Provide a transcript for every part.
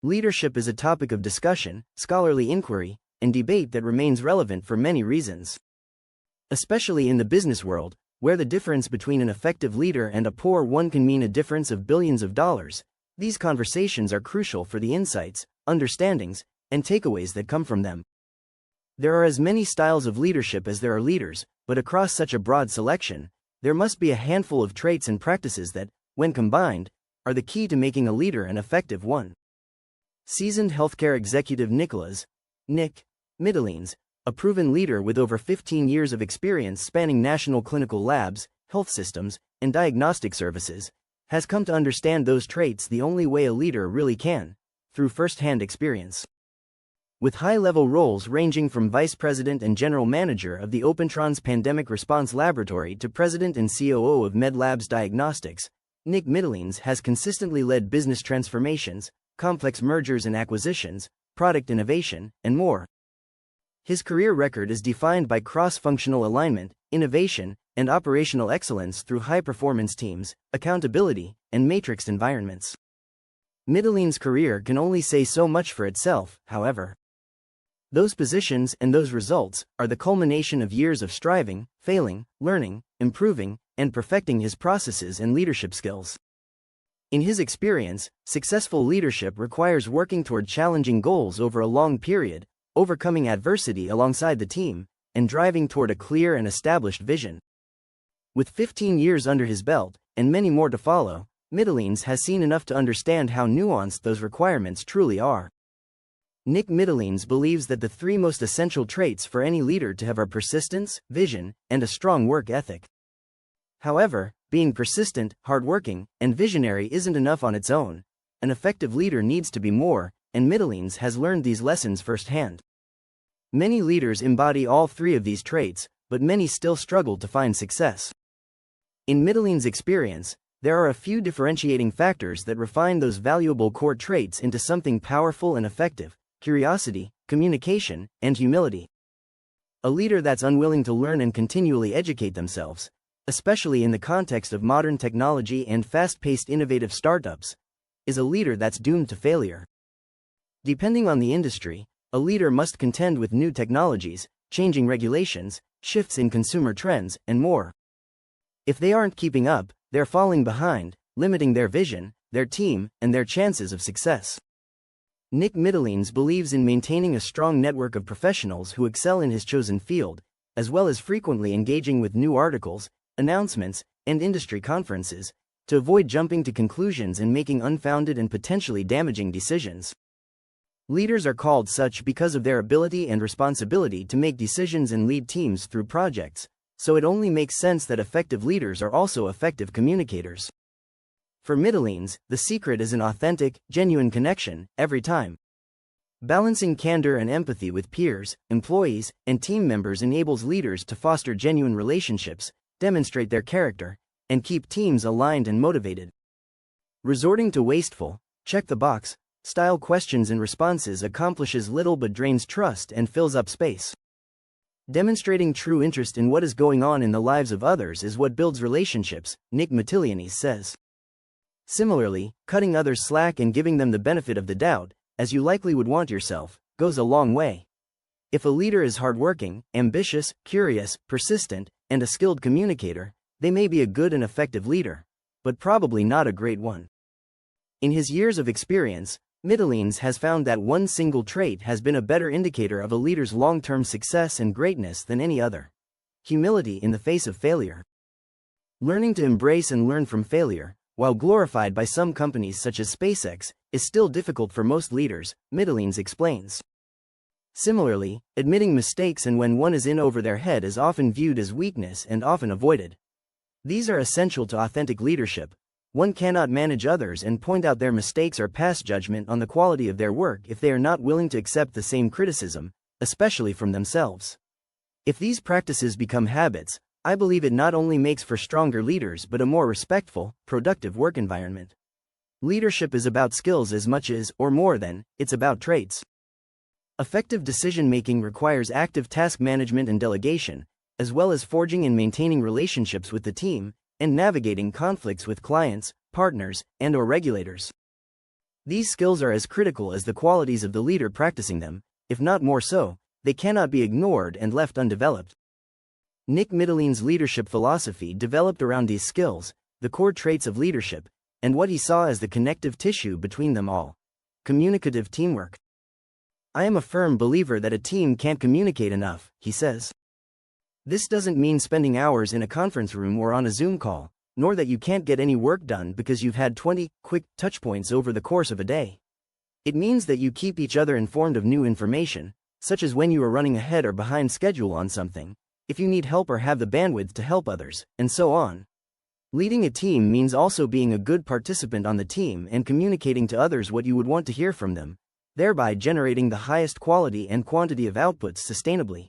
Leadership is a topic of discussion, scholarly inquiry, and debate that remains relevant for many reasons. Especially in the business world, where the difference between an effective leader and a poor one can mean a difference of billions of dollars, these conversations are crucial for the insights, understandings, and takeaways that come from them. There are as many styles of leadership as there are leaders, but across such a broad selection, there must be a handful of traits and practices that, when combined, are the key to making a leader an effective one. Seasoned healthcare executive Nickolas, Mitilenes, a proven leader with over 15 years of experience spanning national clinical labs, health systems, and diagnostic services, has come to understand those traits the only way a leader really can, through first-hand experience. With high-level roles ranging from Vice President and General Manager of the Opentrons Pandemic Response Laboratory to President and COO of MedLabs Diagnostics, Mitilenes has consistently led business transformations, complex mergers and acquisitions, product innovation, and more. His career record is defined by cross-functional alignment, innovation, and operational excellence through high-performance teams, accountability, and matrixed environments. Mitilenes' career can only say so much for itself, however. Those positions and those results are the culmination of years of striving, failing, learning, improving, and perfecting his processes and leadership skills. In his experience, successful leadership requires working toward challenging goals over a long period, overcoming adversity alongside the team, and driving toward a clear and established vision. With 15 years under his belt, and many more to follow, Mitilenes has seen enough to understand how nuanced those requirements truly are. Mitilenes believes that the three most essential traits for any leader to have are persistence, vision, and a strong work ethic. However, being persistent, hardworking, and visionary isn't enough on its own. An effective leader needs to be more, and Mitilenes has learned these lessons firsthand. Many leaders embody all three of these traits, but many still struggle to find success. In Mitilenes' experience, there are a few differentiating factors that refine those valuable core traits into something powerful and effective: curiosity, communication, and humility. A leader that's unwilling to learn and continually educate themselves, especially in the context of modern technology and fast-paced innovative startups, is a leader that's doomed to failure. Depending on the industry, a leader must contend with new technologies, changing regulations, shifts in consumer trends, and more. If they aren't keeping up, they're falling behind, limiting their vision, their team, and their chances of success. Mitilenes believes in maintaining a strong network of professionals who excel in his chosen field, as well as frequently engaging with new articles, announcements, and industry conferences, to avoid jumping to conclusions and making unfounded and potentially damaging decisions. Leaders are called such because of their ability and responsibility to make decisions and lead teams through projects, so it only makes sense that effective leaders are also effective communicators. For Mitilenes, the secret is an authentic, genuine connection, every time. Balancing candor and empathy with peers, employees, and team members enables leaders to foster genuine relationships, demonstrate their character, and keep teams aligned and motivated. Resorting to wasteful, check-the-box, style questions and responses accomplishes little but drains trust and fills up space. Demonstrating true interest in what is going on in the lives of others is what builds relationships, Mitilenes says. Similarly, cutting others slack and giving them the benefit of the doubt, as you likely would want yourself, goes a long way. If a leader is hardworking, ambitious, curious, persistent, and a skilled communicator, they may be a good and effective leader, but probably not a great one. In his years of experience, Mitilenes has found that one single trait has been a better indicator of a leader's long-term success and greatness than any other: humility in the face of failure. Learning to embrace and learn from failure, while glorified by some companies such as SpaceX, is still difficult for most leaders, Mitilenes explains. Similarly, admitting mistakes and when one is in over their head is often viewed as weakness and often avoided. These are essential to authentic leadership. One cannot manage others and point out their mistakes or pass judgment on the quality of their work if they are not willing to accept the same criticism, especially from themselves. If these practices become habits, I believe it not only makes for stronger leaders but a more respectful, productive work environment. Leadership is about skills as much as, or more than, it's about traits. Effective decision-making requires active task management and delegation, as well as forging and maintaining relationships with the team, and navigating conflicts with clients, partners, and/or regulators. These skills are as critical as the qualities of the leader practicing them, if not more so. They cannot be ignored and left undeveloped. Mitilenes' leadership philosophy developed around these skills, the core traits of leadership, and what he saw as the connective tissue between them all: communicative teamwork. I am a firm believer that a team can't communicate enough, he says. This doesn't mean spending hours in a conference room or on a Zoom call, nor that you can't get any work done because you've had 20 quick touchpoints over the course of a day. It means that you keep each other informed of new information, such as when you are running ahead or behind schedule on something, if you need help or have the bandwidth to help others, and so on. Leading a team means also being a good participant on the team and communicating to others what you would want to hear from them, thereby generating the highest quality and quantity of outputs sustainably.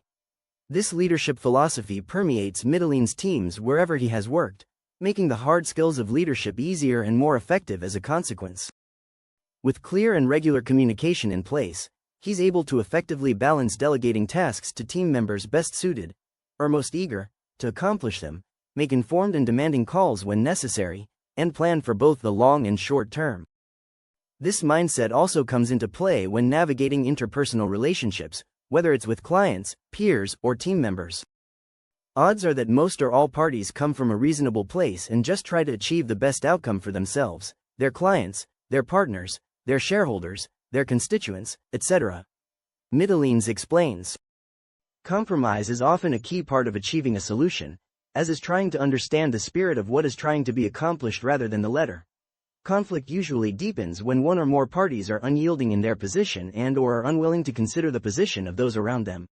This leadership philosophy permeates Mitilenes' teams wherever he has worked, making the hard skills of leadership easier and more effective as a consequence. With clear and regular communication in place, he's able to effectively balance delegating tasks to team members best suited, or most eager, to accomplish them, make informed and demanding calls when necessary, and plan for both the long and short term. This mindset also comes into play when navigating interpersonal relationships, whether it's with clients, peers, or team members. Odds are that most or all parties come from a reasonable place and just try to achieve the best outcome for themselves, their clients, their partners, their shareholders, their constituents, etc. Mitilenes explains. Compromise is often a key part of achieving a solution, as is trying to understand the spirit of what is trying to be accomplished rather than the letter. Conflict usually deepens when one or more parties are unyielding in their position and/or are unwilling to consider the position of those around them.